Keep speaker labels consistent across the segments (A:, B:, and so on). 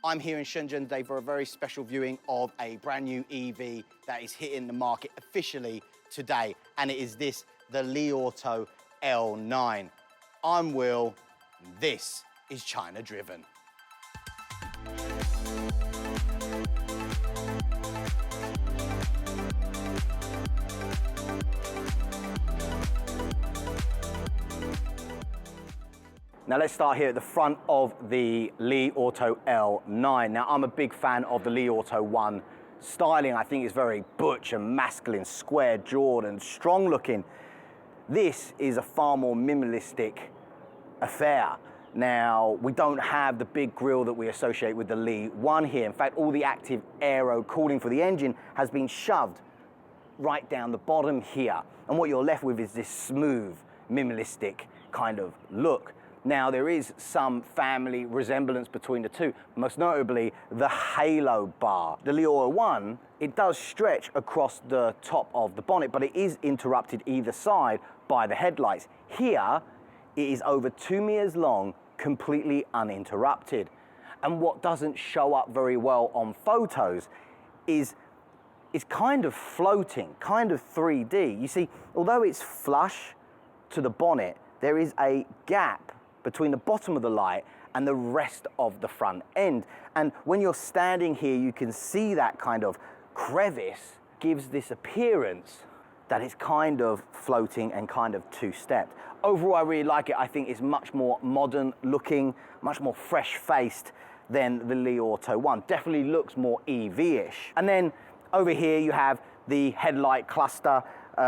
A: I'm here in Shenzhen today for a very special viewing of a brand new EV that is hitting the market officially today, and it is this, the Li Auto L9. I'm Will, and this is China Driven. Now let's start here at the front of the Li Auto L9. Now I'm a big fan of the Li Auto 1 styling. I think it's very butch and masculine, square-jawed and strong-looking. This is a far more minimalistic affair. Now, we don't have the big grille that we associate with the Li 1 here. In fact, all the active aero cooling for the engine has been shoved right down the bottom here. And what you're left with is this smooth, minimalistic kind of look. Now, there is some family resemblance between the two, most notably the halo bar. The Li Auto 1, it does stretch across the top of the bonnet, but it is interrupted either side by the headlights. Here, it is over 2 meters long, completely uninterrupted. And what doesn't show up very well on photos is it's kind of floating, kind of 3D. You see, although it's flush to the bonnet, there is a gap between the bottom of the light and the rest of the front end. And when you're standing here, you can see that kind of crevice gives this appearance that it's kind of floating and kind of two-stepped. Overall, I really like it. I think it's much more modern looking, much more fresh-faced than the Li Auto 1. Definitely looks more EV-ish. And then over here, you have the headlight cluster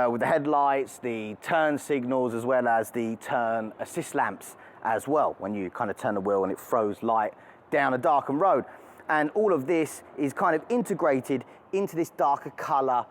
A: with the headlights, the turn signals, as well as the turn assist lamps as well, when you kind of turn the wheel and it throws light down a darkened road. And all of this is kind of integrated into this darker color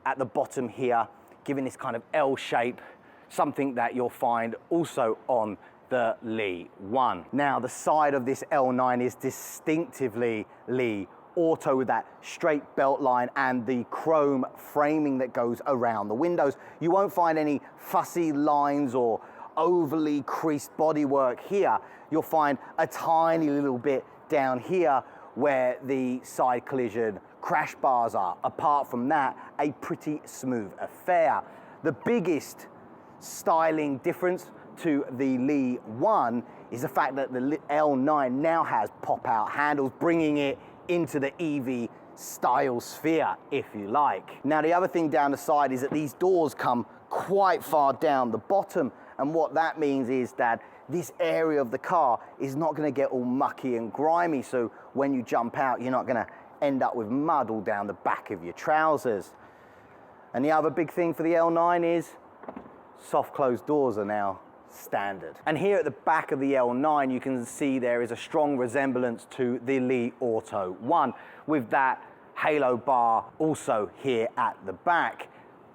A: at the bottom here, giving this kind of L shape, something that you'll find also on the Li 1. Now, the side of this L9 is distinctively Li Auto with that straight belt line and the chrome framing that goes around the windows. You won't find any fussy lines or overly creased bodywork here. You'll find a tiny little bit down here where the side collision crash bars are. Apart from that, a pretty smooth affair. The biggest styling difference to the Li 1 is the fact that the L9 now has pop-out handles, bringing it into the EV style sphere, if you like. Now, the other thing down the side is that these doors come quite far down the bottom, and what that means is that this area of the car is not going to get all mucky and grimy, so when you jump out, you're not going to end up with mud all down the back of your trousers. And the other big thing for the L9 is soft closed doors are now standard. And here at the back of the L9, you can see there is a strong resemblance to the Li Auto 1, with that halo bar also here at the back.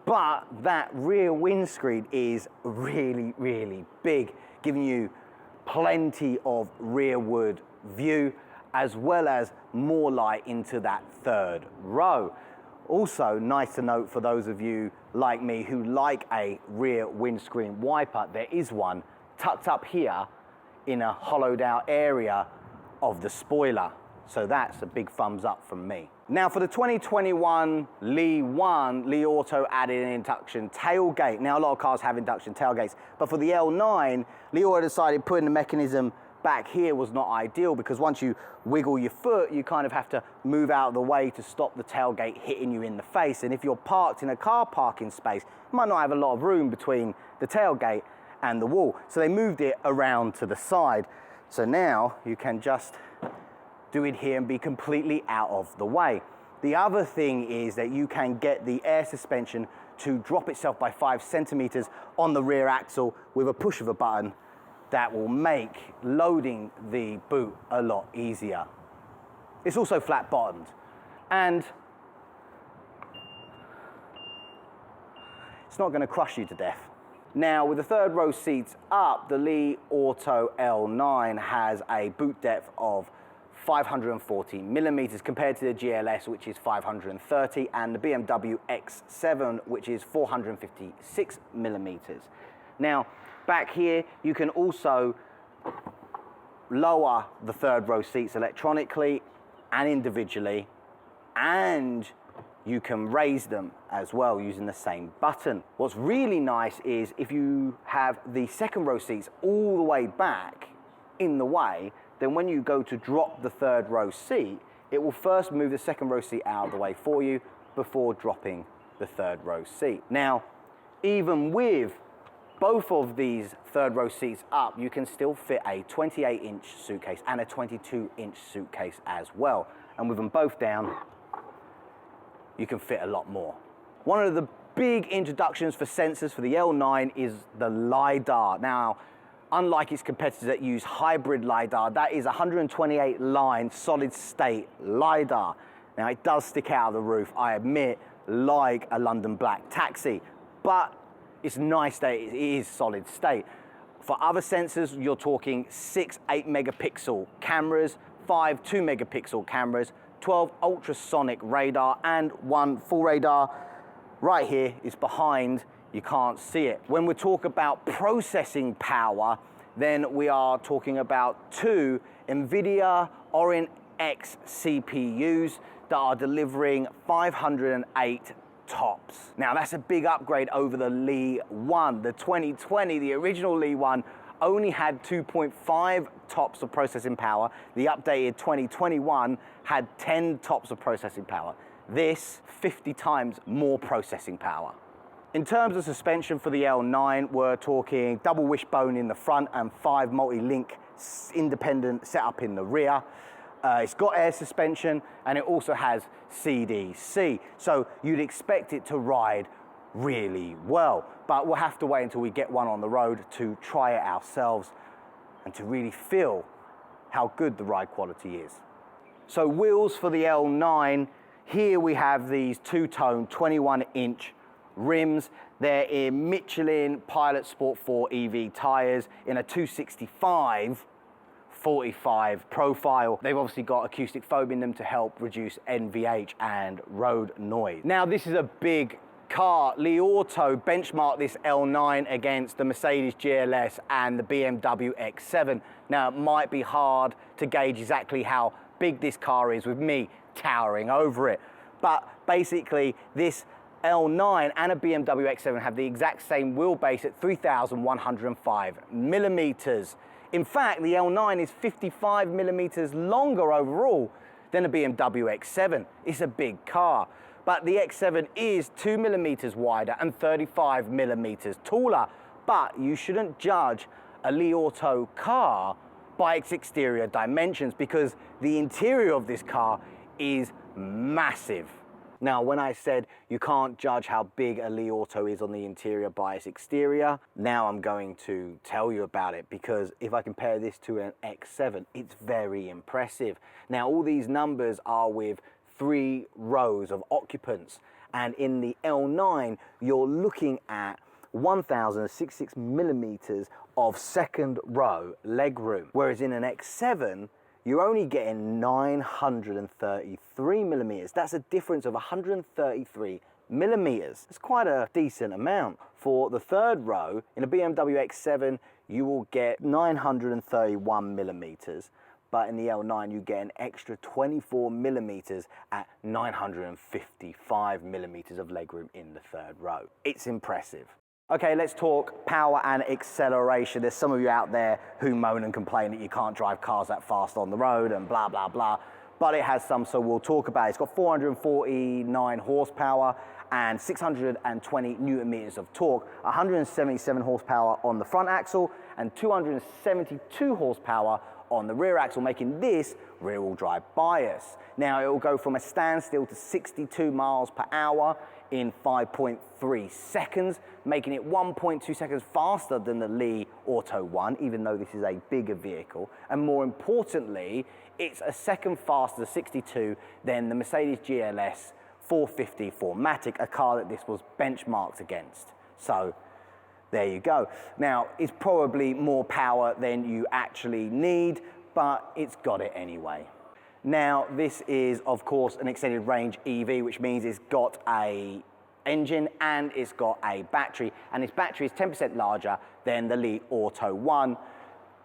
A: But that rear windscreen is really, really big, giving you plenty of rearward view, as well as more light into that third row. Also, nice to note for those of you like me who like a rear windscreen wiper, there is one tucked up here in a hollowed out area of the spoiler. So that's a big thumbs up from me. Now, for the 2021 Li 1, Li Auto added an induction tailgate. Now, a lot of cars have induction tailgates, but for the L9, Li Auto decided putting the mechanism back here was not ideal, because once you wiggle your foot, you kind of have to move out of the way to stop the tailgate hitting you in the face. And if you're parked in a car parking space, you might not have a lot of room between the tailgate and the wall. So they moved it around to the side. So now you can just do it here and be completely out of the way. The other thing is that you can get the air suspension to drop itself by 5 centimeters on the rear axle with a push of a button. That will make loading the boot a lot easier. It's also flat bottomed, and it's not going to crush you to death. Now, with the third row seats up, the Li Auto L9 has a boot depth of 540 millimeters compared to the GLS, which is 530, and the BMW X7, which is 456 millimeters. Now, back here, you can also lower the third row seats electronically and individually, and you can raise them as well using the same button. What's really nice is if you have the second row seats all the way back in the way, then when you go to drop the third row seat, it will first move the second row seat out of the way for you before dropping the third row seat. Now, even with both of these third row seats up, you can still fit a 28-inch suitcase and a 22-inch suitcase as well. And with them both down, you can fit a lot more. One of the big introductions for sensors for the L9 is the LiDAR. Now, unlike its competitors that use hybrid LiDAR, that is 128 line solid state LiDAR. Now, it does stick out of the roof, I admit, like a London Black taxi, but it's nice that it is solid state. For other sensors, you're talking 6 8-megapixel cameras, 5 2-megapixel cameras, 12 ultrasonic radar, and 1 full radar. Right here is behind, you can't see it. When we talk about processing power, then we are talking about 2 NVIDIA Orin X CPUs that are delivering 508 tops. Now that's a big upgrade over the Li 1. The 2020, the original Li 1, only had 2.5 tops of processing power. The updated 2021 had 10 tops of processing power. This, 50 times more processing power. In terms of suspension for the L9, we're talking double wishbone in the front and 5 multi-link independent setup in the rear. It's got air suspension and it also has CDC. So you'd expect it to ride really well, but we'll have to wait until we get one on the road to try it ourselves and to really feel how good the ride quality is. So wheels for the L9, here we have these two-tone 21-inch rims. They're in Michelin Pilot Sport 4 EV tires in a 265/45 profile. They've obviously got acoustic foam in them to help reduce NVH and road noise. Now this is a big car. Li Auto benchmarked this L9 against the Mercedes GLS and the BMW X7. Now it might be hard to gauge exactly how big this car is with me towering over it, but basically this L9 and a BMW X7 have the exact same wheelbase at 3,105 millimeters. In fact, the L9 is 55 millimeters longer overall than a BMW X7. It's a big car. But the X7 is 2 millimeters wider and 35 millimeters taller. But you shouldn't judge a Li Auto car by its exterior dimensions, because the interior of this car is massive. Now, when I said you can't judge how big a Li Auto is on the interior by its exterior, now I'm going to tell you about it, because if I compare this to an X7, it's very impressive. Now, all these numbers are with 3 rows of occupants, and in the L9, you're looking at 1,066 millimeters of second row legroom, whereas in an X7, you're only getting 933 millimeters. That's a difference of 133 millimeters. It's quite a decent amount. For the third row, in a BMW X7, you will get 931 millimeters, but in the L9, you get an extra 24 millimeters at 955 millimeters of legroom in the third row. It's impressive. Okay, let's talk power and acceleration. There's some of you out there who moan and complain that you can't drive cars that fast on the road and blah, blah, blah. But it has some, so we'll talk about it. It's got 449 horsepower and 620 newton meters of torque, 177 horsepower on the front axle and 272 horsepower on the rear axle, making this rear-wheel drive bias. Now, it will go from a standstill to 62 miles per hour in 5.3 seconds, making it 1.2 seconds faster than the Li Auto 1, even though this is a bigger vehicle. And more importantly, it's a second faster, 62, than the Mercedes GLS 450 4MATIC, a car that this was benchmarked against. So there you go. Now, it's probably more power than you actually need, but it's got it anyway. Now, this is, of course, an extended range EV, which means it's got a engine and it's got a battery, and its battery is 10% larger than the Li Auto 1.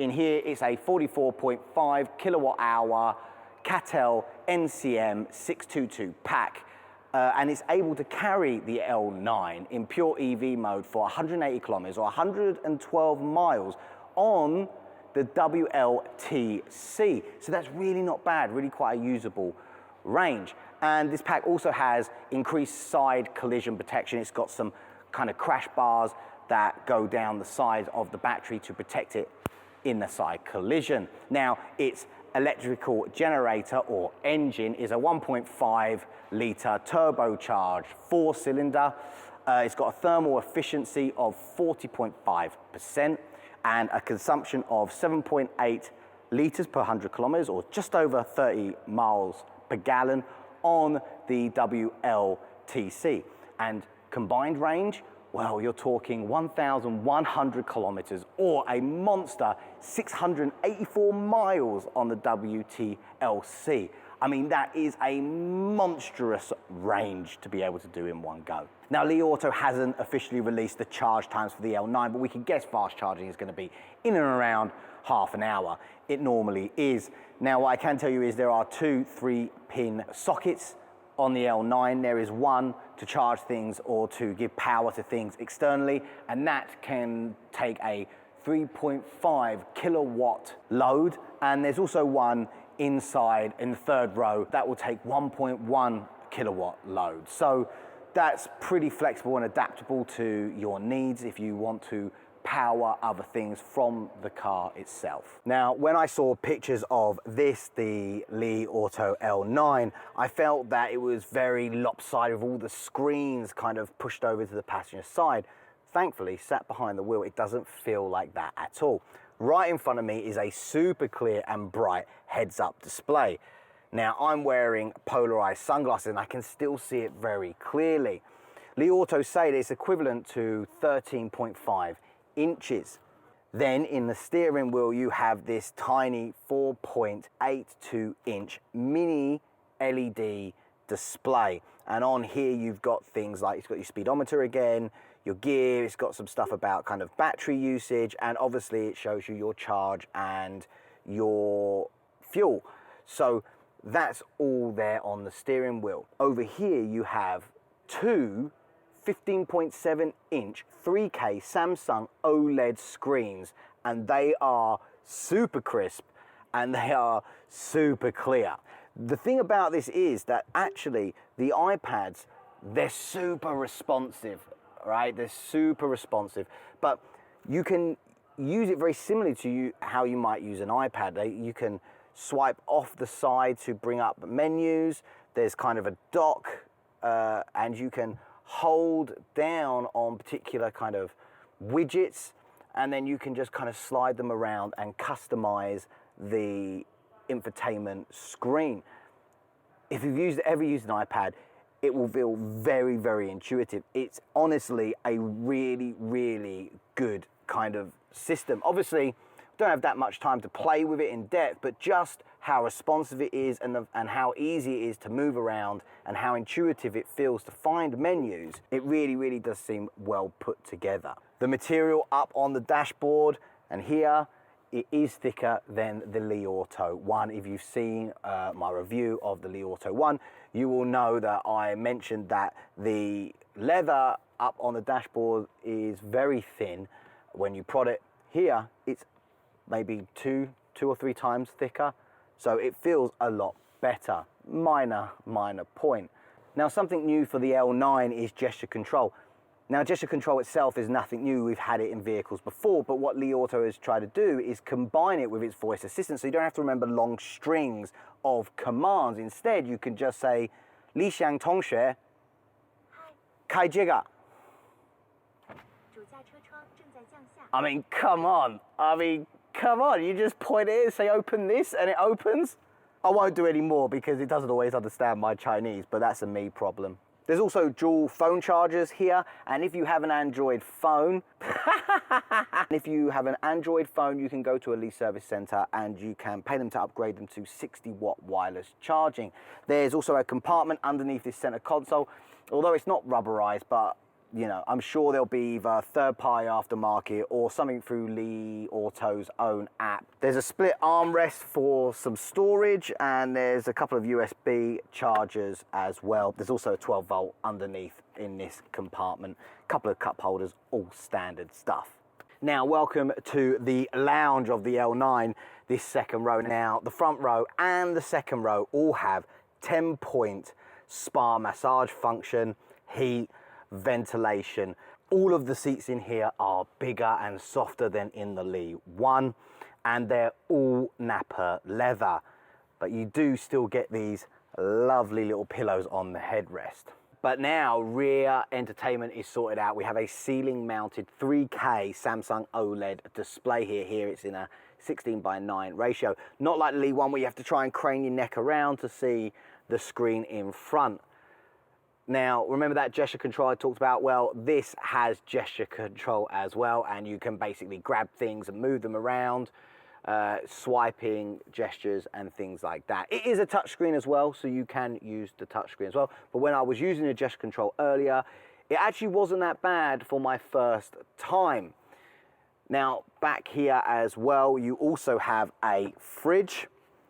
A: In here, it's a 44.5 kilowatt hour CATL NCM 622 pack. And it's able to carry the L9 in pure EV mode for 180 kilometers or 112 miles on the WLTC. So that's really not bad, really quite a usable range. And this pack also has increased side collision protection. It's got some kind of crash bars that go down the side of the battery to protect it in the side collision. Now, its electrical generator or engine is a 1.5 litre turbocharged 4-cylinder. It's got a thermal efficiency of 40.5% and a consumption of 7.8 litres per 100 kilometres or just over 30 miles per gallon on the WLTC. And combined range, well, you're talking 1,100 kilometers or a monster 684 miles on the WLTC. I mean, that is a monstrous range to be able to do in one go. Now, Li Auto hasn't officially released the charge times for the L9, but we can guess fast charging is going to be in and around half an hour. It normally is. Now, what I can tell you is there are 2 3-pin sockets on the L9. There is one to charge things or to give power to things externally, and that can take a 3.5 kilowatt load. And there's also one inside in the third row that will take 1.1 kilowatt load. So that's pretty flexible and adaptable to your needs if you want to power other things from the car itself. Now, when I saw pictures of this, the Li Auto L9, I felt that it was very lopsided with all the screens kind of pushed over to the passenger side. Thankfully, sat behind the wheel, it doesn't feel like that at all. Right in front of me is a super clear and bright heads-up display. Now, I'm wearing polarized sunglasses and I can still see it very clearly. Li Auto say that it's equivalent to 13.5 inches. Then in the steering wheel, you have this tiny 4.82 inch mini LED display. And on here, you've got things like, it's got your speedometer again, your gear, it's got some stuff about kind of battery usage, and obviously it shows you your charge and your fuel. So that's all there on the steering wheel. Over here, you have 2 15.7 inch 3K Samsung OLED screens, and they are super crisp and they are super clear. The thing about this is that actually the iPads, they're super responsive, right? They're super responsive, but you can use it very similarly to how you might use an iPad. You can swipe off the side to bring up menus. There's kind of a dock, and you can hold down on particular kind of widgets, and then you can just kind of slide them around and customize the infotainment screen. If you've ever used an iPad, it will feel very, very intuitive. It's honestly a really, really good kind of system. Obviously, don't have that much time to play with it in depth, but just how responsive it is and how easy it is to move around and how intuitive it feels to find menus, it really, really does seem well put together. The material up on the dashboard and here, it is thicker than the Li Auto One. If you've seen my review of the Li Auto One, you will know that I mentioned that the leather up on the dashboard is very thin. When you prod it here, it's maybe two or three times thicker. So it feels a lot better. Minor point. Now, something new for the L9 is gesture control. Now, gesture control itself is nothing new. We've had it in vehicles before, but what Li Auto has tried to do is combine it with its voice assistant, so you don't have to remember long strings of commands. Instead, you can just say, Li Xiang Tongxue, Kai Jiga. I mean, come on. You just point it and say, open this, and it opens. I won't do any more because it doesn't always understand my Chinese, but that's a me problem. There's also dual phone chargers here, and if you have an Android phone, you can go to a Li service center and you can pay them to upgrade them to 60-watt wireless charging. There's also a compartment underneath this center console, although it's not rubberized, but you know, I'm sure there'll be either third-party aftermarket or something through Li Auto's own app. There's a split armrest for some storage, and there's a couple of USB chargers as well. There's also a 12-volt underneath in this compartment. A couple of cup holders, all standard stuff. Now, welcome to the lounge of the L9, this second row. Now, the front row and the second row all have 10-point spa massage function, heat, ventilation. All of the seats in here are bigger and softer than in the Li One, and they're all Nappa leather, but you do still get these lovely little pillows on the headrest. But now rear entertainment is sorted out. We have a ceiling mounted 3K Samsung OLED display here. Here it's in a 16:9 ratio. Not like the Li One where you have to try and crane your neck around to see the screen in front. Now, remember that gesture control I talked about? Well, this has gesture control as well, and you can basically grab things and move them around, swiping gestures and things like that. It is a touchscreen as well, so you can use the touchscreen as well. But when I was using the gesture control earlier, it actually wasn't that bad for my first time. Now, back here as well, you also have a fridge.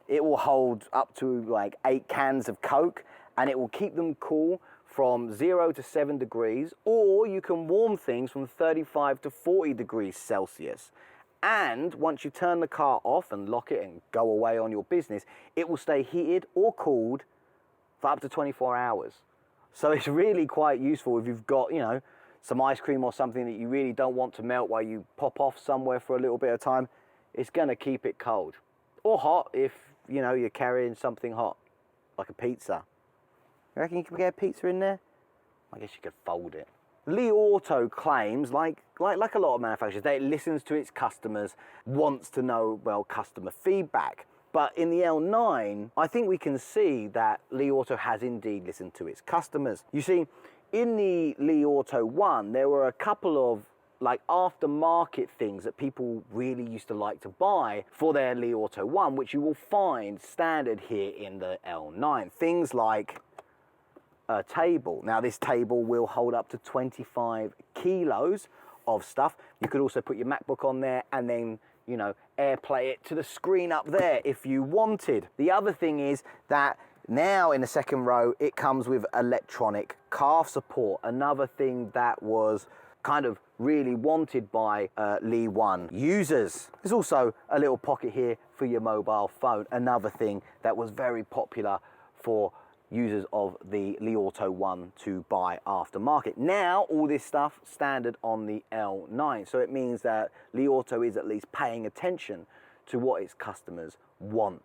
A: It will hold up to like 8 cans of Coke, and it will keep them cool from 0 to 7 degrees, or you can warm things from 35 to 40 degrees Celsius. And once you turn the car off and lock it and go away on your business, it will stay heated or cooled for up to 24 hours. So it's really quite useful if you've got, you know, some ice cream or something that you really don't want to melt while you pop off somewhere for a little bit of time. It's gonna keep it cold. Or hot if, you know, you're carrying something hot, like a pizza. You reckon you can get a pizza in there? I guess you could fold it. Li Auto claims, like a lot of manufacturers, that it listens to its customers, wants to know, well, customer feedback. But in the L9, I think we can see that Li Auto has indeed listened to its customers. You see, in the Li Auto One, there were a couple of like aftermarket things that people really used to like to buy for their Li Auto One, which you will find standard here in the L9. Things like a table. Now this table will hold up to 25 kilos of stuff. You could also put your MacBook on there and then, you know, AirPlay it to the screen up there if you wanted. The other thing is that now in the second row, it comes with electronic calf support. Another thing that was kind of really wanted by Li One users. There's also a little pocket here for your mobile phone. Another thing that was very popular for users of the Li Auto One to buy aftermarket. Now, all this stuff standard on the L9. So it means that Li Auto is at least paying attention to what its customers want.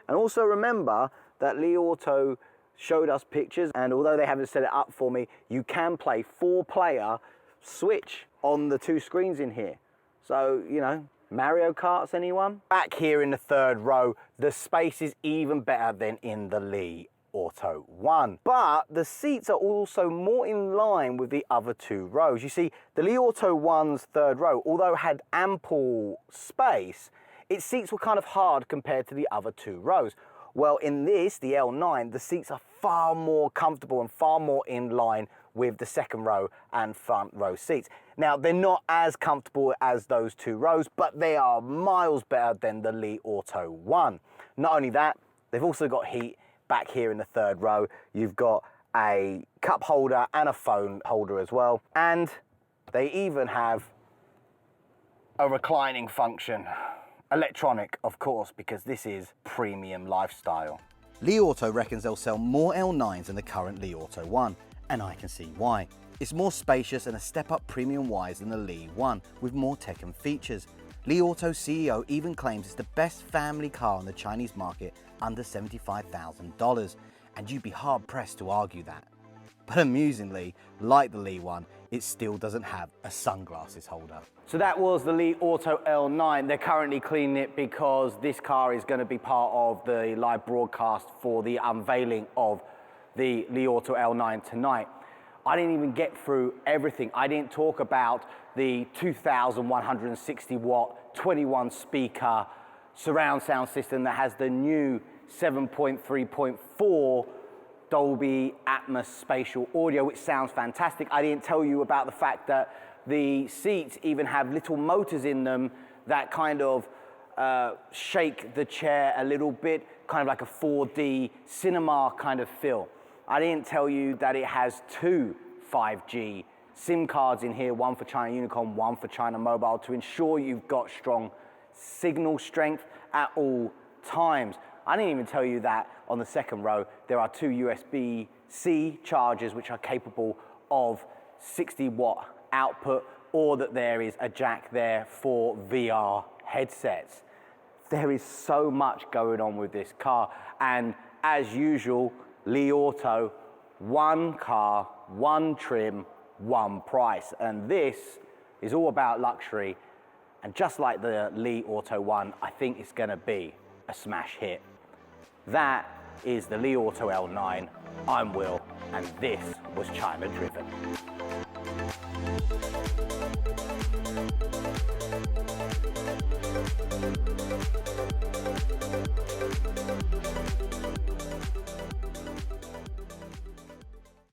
A: And also remember that Li Auto showed us pictures, and although they haven't set it up for me, you can play 4-player Switch on the 2 screens in here. So, you know, Mario Karts, anyone? Back here in the third row, the space is even better than in the Li Auto One. But the seats are also more in line with the other 2 rows. You see, the Li Auto One's third row, although had ample space, its seats were kind of hard compared to the other 2 rows. Well, in this, the L9, the seats are far more comfortable and far more in line with the second row and front row seats. Now, they're not as comfortable as those 2 rows, but they are miles better than the Li Auto One. Not only that, they've also got heat. Back here in the third row, you've got a cup holder and a phone holder as well. And they even have a reclining function. Electronic, of course, because this is premium lifestyle. Li Auto reckons they'll sell more L9s than the current Li Auto One, and I can see why. It's more spacious and a step up premium-wise than the Li One, with more tech and features. Li Auto's CEO even claims it's the best family car on the Chinese market under $75,000, and you'd be hard-pressed to argue that. But amusingly, like the Li One, it still doesn't have a sunglasses holder. So that was the Li Auto L9. They're currently cleaning it because this car is going to be part of the live broadcast for the unveiling of the Li Auto L9 tonight. I didn't even get through everything. I didn't talk about the 2,160 watt, 21 speaker surround sound system that has the new 7.3.4 Dolby Atmos spatial audio, which sounds fantastic. I didn't tell you about the fact that the seats even have little motors in them that kind of shake the chair a little bit, kind of like a 4D cinema kind of feel. I didn't tell you that it has 2 5G SIM cards in here, one for China Unicom, one for China Mobile, to ensure you've got strong signal strength at all times. I didn't even tell you that on the second row, there are 2 USB-C chargers which are capable of 60-watt output, or that there is a jack there for VR headsets. There is so much going on with this car, and as usual, Li Auto, one car, one trim, one price. And this is all about luxury, and just like the Li Auto 1, I think it's gonna be a smash hit. That is the Li Auto L9. I'm Will, and this was China Driven.